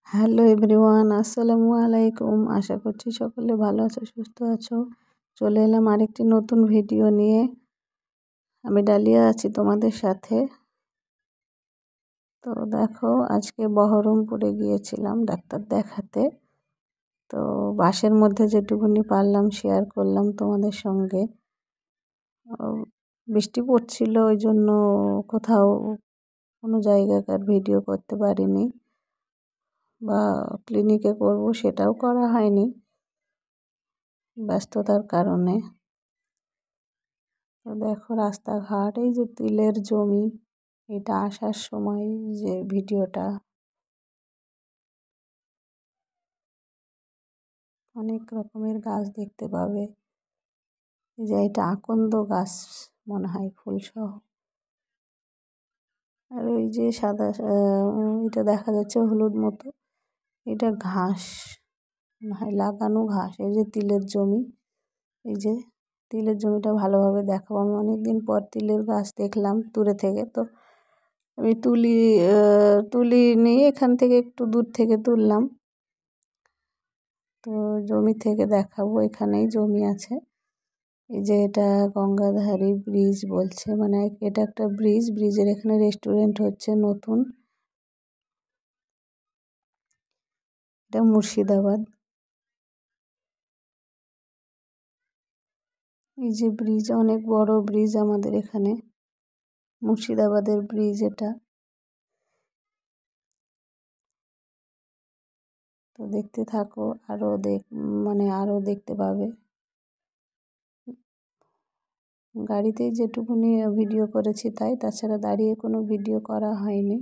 Hello everyone, আসসালামু আলাইকুম। আশা করছি সকলে ভালো আছো, সুস্থ আছো। চলে এলাম আরেকটি নতুন ভিডিও নিয়ে। আমি ডালিয়া আছি তোমাদের সাথে। তো দেখো, আজকে বহরমপুরে গিয়েছিলাম ডাক্তার দেখাতে। তো বাসের মধ্যে যেটুকুনি পারলাম শেয়ার করলাম তোমাদের সঙ্গে। বৃষ্টি পড়ছিল, ওই জন্য কোথাও কোনো জায়গাকার ভিডিও করতে পারিনি, বা ক্লিনিকে করব সেটাও করা হয়নি ব্যস্ততার কারণে। তো দেখো রাস্তাঘাট, এই যে তিলের জমি, এটা আসার সময় যে ভিডিওটা, অনেক রকমের গাছ দেখতে পাবে। এই যে এটা আকন্দ গাছ মনে হয়, ফুলসহ। আর ওই যে সাদা এটা দেখা যাচ্ছে হলুদ মতো, এটা ঘাস মনে হয়, লাগানো ঘাস। এই যে তিলের জমি, এই যে তিলের জমিটা ভালোভাবে দেখাবো। আমি অনেকদিন পর তিলের গাছ দেখলাম দূরে থেকে। তো আমি তুলি নিয়ে এখান থেকে একটু দূর থেকে তুললাম। তো জমি থেকে দেখাবো, এখানেই জমি আছে। এই যে এটা গঙ্গাধারী ব্রিজ বলছে, মানে এটা একটা ব্রিজের এখানে রেস্টুরেন্ট হচ্ছে নতুন। এটা মুর্শিদাবাদ। এই যে ব্রিজ, অনেক বড় ব্রিজ আমাদের এখানে, মুর্শিদাবাদের ব্রিজ এটা। তো দেখতে থাকো, আরো দেখতে পাবে। গাড়িতেই যেটুকুনি ভিডিও করেছি তাই, তাছাড়া দাঁড়িয়ে কোনো ভিডিও করা হয়নি।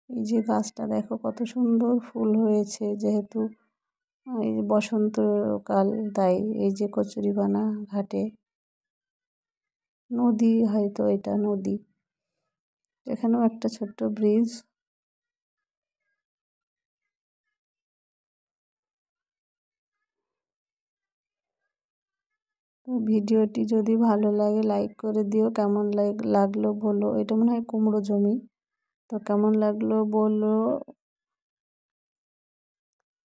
এই যে গাছটা দেখো কত সুন্দর ফুল হয়েছে, যেহেতু এই যে বসন্তকাল তাই। এই যে কচুরিপানা ঘাটে, নদী হয়তো, এটা নদী। এখানেও একটা ছোট্ট ব্রিজ। তো ভিডিওটি যদি ভালো লাগে লাইক করে দিও, কেমন লাগলো বলো। এটা মনে হয় কুমড়ো জমি। তো কেমন লাগলো বলো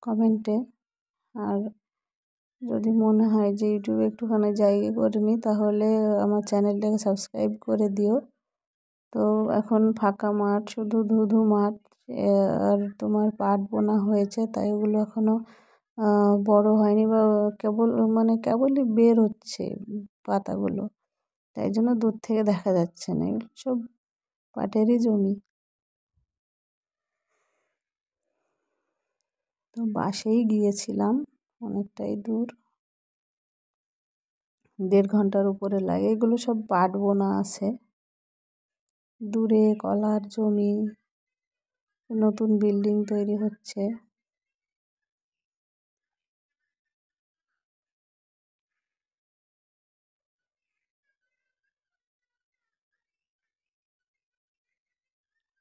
কমেন্টে। আর যদি মনে হয় যে ইউটিউবে একটুখানি জায়গা করে নিই, তাহলে আমার চ্যানেলটাকে সাবস্ক্রাইব করে দিও। তো এখন ফাঁকা মাঠ, শুধু ধুধু মাঠ। আর তোমার পাট বোনা হয়েছে, তাই ওগুলো এখনো বড় হয়নি, বা কেবলই বের হচ্ছে পাতাগুলো, তাই জন্য দূর থেকে দেখা যাচ্ছে না। এগুলো সব পাটেরই জমি। তো বাসেই গিয়েছিলাম, অনেকটাই দূর, 1.5 ঘন্টার উপরে লাগে। এগুলো সব পাট বোনা আছে। দূরে কলার জমি, নতুন বিল্ডিং তৈরি হচ্ছে।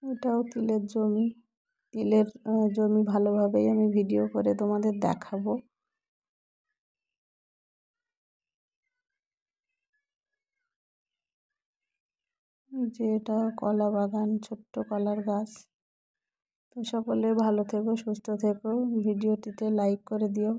এটাও তিলের জমি। তিলের জমি ভালোভাবেই আমি ভিডিও করে তোমাদের দেখাবো। যে এটা কলা বাগান, ছোট্ট কলার গাছ। তো সকলে ভালো থেকো, সুস্থ থেকো। ভিডিওটিতে লাইক করে দিও।